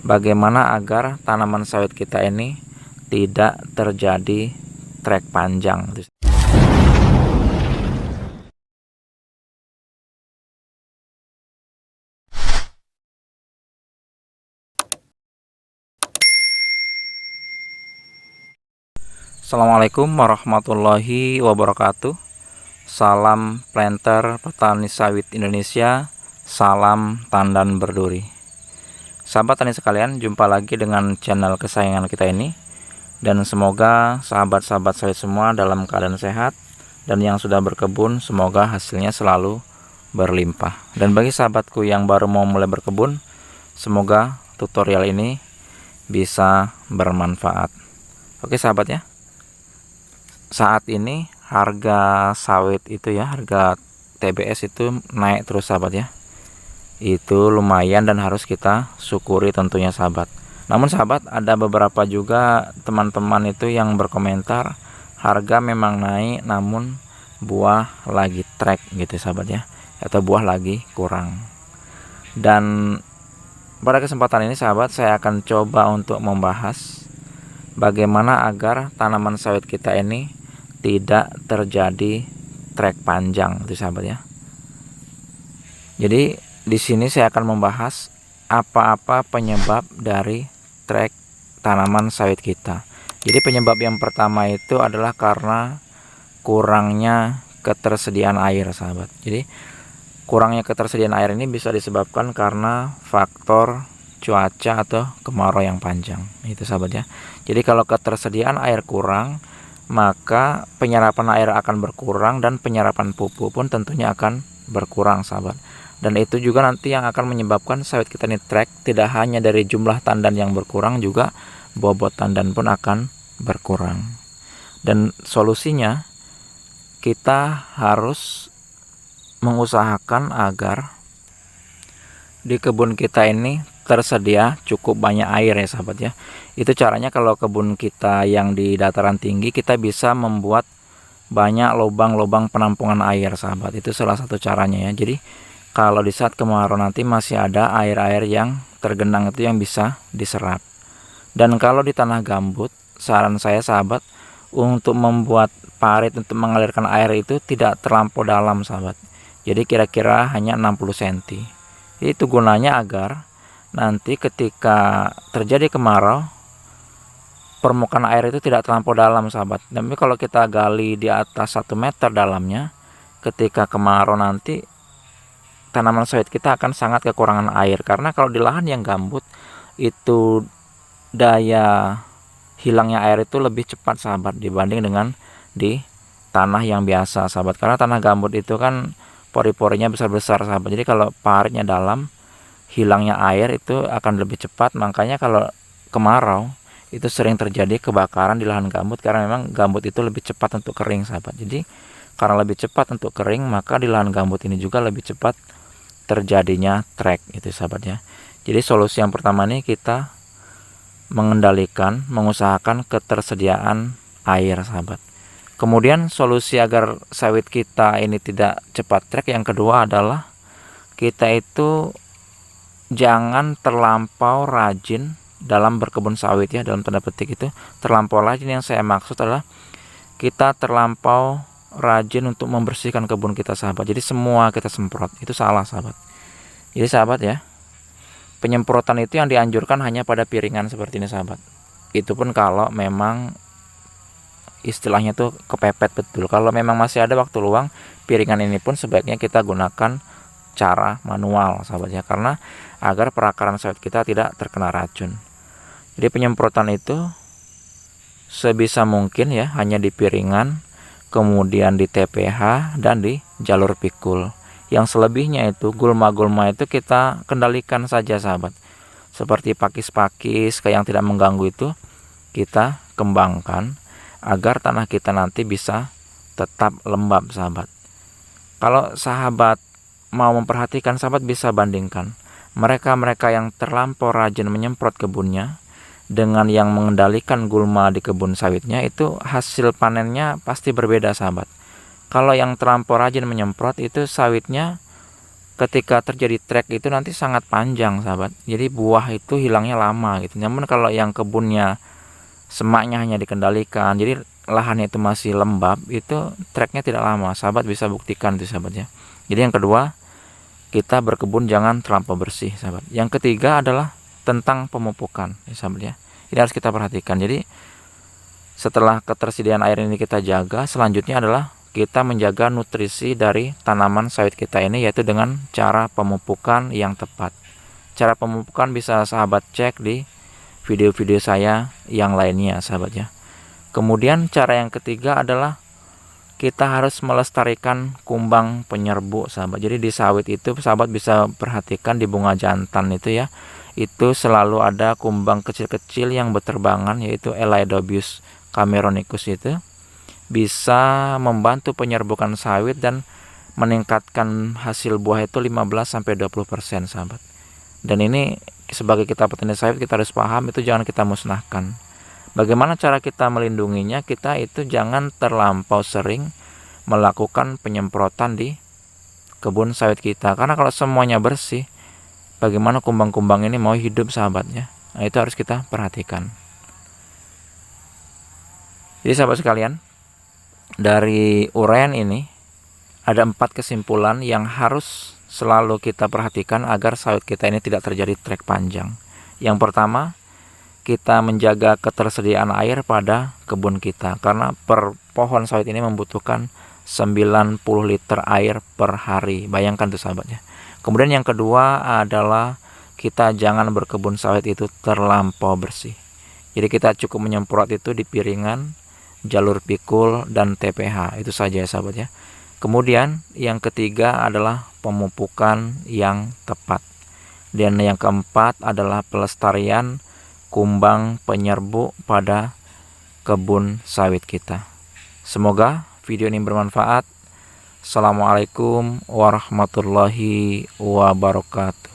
Bagaimana agar tanaman sawit kita ini tidak terjadi trek panjang. Assalamualaikum warahmatullahi wabarakatuh. Salam planter petani sawit Indonesia. Salam tandan berduri. Sahabat tani sekalian, jumpa lagi dengan channel kesayangan kita ini. Dan semoga sahabat-sahabat sawit semua dalam keadaan sehat, dan yang sudah berkebun semoga hasilnya selalu berlimpah. Dan bagi sahabatku yang baru mau mulai berkebun, semoga tutorial ini bisa bermanfaat. Oke sahabat ya, saat ini harga sawit itu ya, harga TBS itu naik terus sahabat ya. Itu lumayan dan harus kita syukuri tentunya sahabat. Namun sahabat, ada beberapa juga teman-teman itu yang berkomentar harga memang naik namun buah lagi trek gitu sahabat ya, atau buah lagi kurang. Dan pada kesempatan ini sahabat, saya akan coba untuk membahas bagaimana agar tanaman sawit kita ini tidak terjadi trek panjang itu sahabat ya. Jadi di sini saya akan membahas apa-apa penyebab dari trek tanaman sawit kita. Jadi penyebab yang pertama itu adalah karena kurangnya ketersediaan air sahabat. Jadi kurangnya ketersediaan air ini bisa disebabkan karena faktor cuaca atau kemarau yang panjang itu sahabat ya. Jadi kalau ketersediaan air kurang, maka penyerapan air akan berkurang dan penyerapan pupuk pun tentunya akan berkurang sahabat. Dan itu juga nanti yang akan menyebabkan sawit kita ini trek, tidak hanya dari jumlah tandan yang berkurang, juga bobot tandan pun akan berkurang. Dan solusinya kita harus mengusahakan agar di kebun kita ini tersedia cukup banyak air ya sahabat ya. Itu caranya kalau kebun kita yang di dataran tinggi, kita bisa membuat banyak lubang-lubang penampungan air sahabat. Itu salah satu caranya ya. Jadi kalau di saat kemarau nanti masih ada air-air yang tergenang itu yang bisa diserap. Dan kalau di tanah gambut, saran saya sahabat untuk membuat parit untuk mengalirkan air itu tidak terlampau dalam sahabat. Jadi kira-kira hanya 60 cm. Itu gunanya agar nanti ketika terjadi kemarau, permukaan air itu tidak terlampau dalam sahabat. Tapi kalau kita gali di atas 1 meter dalamnya, ketika kemarau nanti tanaman sawit kita akan sangat kekurangan air. Karena kalau di lahan yang gambut itu daya hilangnya air itu lebih cepat sahabat dibanding dengan di tanah yang biasa sahabat. Karena tanah gambut itu kan pori-porinya besar-besar sahabat. Jadi kalau paritnya dalam, hilangnya air itu akan lebih cepat. Makanya kalau kemarau itu sering terjadi kebakaran di lahan gambut, karena memang gambut itu lebih cepat untuk kering sahabat. Jadi karena lebih cepat untuk kering, maka di lahan gambut ini juga lebih cepat terjadinya trek itu sahabat ya. Jadi solusi yang pertama nih, kita mengendalikan, mengusahakan ketersediaan air sahabat. Kemudian solusi agar sawit kita ini tidak cepat trek yang kedua adalah kita itu jangan terlampau rajin dalam berkebun sawit ya, dalam tanda petik itu terlampau rajin. Yang saya maksud adalah kita terlampau rajin untuk membersihkan kebun kita sahabat. Jadi semua kita semprot, itu salah sahabat. Jadi sahabat ya, penyemprotan itu yang dianjurkan hanya pada piringan seperti ini sahabat. Itu pun kalau memang istilahnya tuh kepepet betul. Kalau memang masih ada waktu luang, piringan ini pun sebaiknya kita gunakan cara manual sahabat ya, karena agar perakaran sawit kita tidak terkena racun. Jadi penyemprotan itu sebisa mungkin ya hanya di piringan, kemudian di TPH dan di jalur pikul. Yang selebihnya itu gulma-gulma itu kita kendalikan saja sahabat. Seperti pakis-pakis yang tidak mengganggu itu kita kembangkan agar tanah kita nanti bisa tetap lembab sahabat. Kalau sahabat mau memperhatikan, sahabat bisa bandingkan mereka-mereka yang terlampau rajin menyemprot kebunnya dengan yang mengendalikan gulma di kebun sawitnya, itu hasil panennya pasti berbeda sahabat. Kalau yang terlampau rajin menyemprot itu sawitnya ketika terjadi trek itu nanti sangat panjang sahabat, jadi buah itu hilangnya lama gitu. Namun kalau yang kebunnya semaknya hanya dikendalikan, jadi lahannya itu masih lembab, itu treknya tidak lama. Sahabat bisa buktikan itu sahabat ya. Jadi yang kedua, kita berkebun jangan terlampau bersih sahabat. Yang ketiga adalah tentang pemupukan ya sahabat ya. Ini harus kita perhatikan. Jadi setelah ketersediaan air ini kita jaga, selanjutnya adalah kita menjaga nutrisi dari tanaman sawit kita ini, yaitu dengan cara pemupukan yang tepat. Cara pemupukan bisa sahabat cek di video-video saya yang lainnya sahabat ya. Kemudian cara yang ketiga adalah kita harus melestarikan kumbang penyerbu sahabat. Jadi di sawit itu sahabat bisa perhatikan di bunga jantan itu ya, itu selalu ada kumbang kecil-kecil yang berterbangan, yaitu Elaedobius cameronicus. Itu bisa membantu penyerbukan sawit dan meningkatkan hasil buah itu 15-20% sahabat. Dan ini sebagai kita petani sawit kita harus paham, itu jangan kita musnahkan. Bagaimana cara kita melindunginya? Kita itu jangan terlampau sering melakukan penyemprotan di kebun sawit kita, karena kalau semuanya bersih, bagaimana kumbang-kumbang ini mau hidup sahabatnya? Nah, itu harus kita perhatikan. Jadi sahabat sekalian, dari uraian ini ada 4 kesimpulan yang harus selalu kita perhatikan agar sawit kita ini tidak terjadi trek panjang. Yang pertama, kita menjaga ketersediaan air pada kebun kita, karena per pohon sawit ini membutuhkan 90 liter air per hari. Bayangkan tuh sahabatnya. Kemudian yang kedua adalah kita jangan berkebun sawit itu terlampau bersih. Jadi kita cukup menyemprot itu di piringan, jalur pikul, dan TPH. Itu saja ya sahabat ya. Kemudian yang ketiga adalah pemupukan yang tepat. Dan yang keempat adalah pelestarian kumbang penyerbu pada kebun sawit kita. Semoga video ini bermanfaat. Assalamualaikum warahmatullahi wabarakatuh.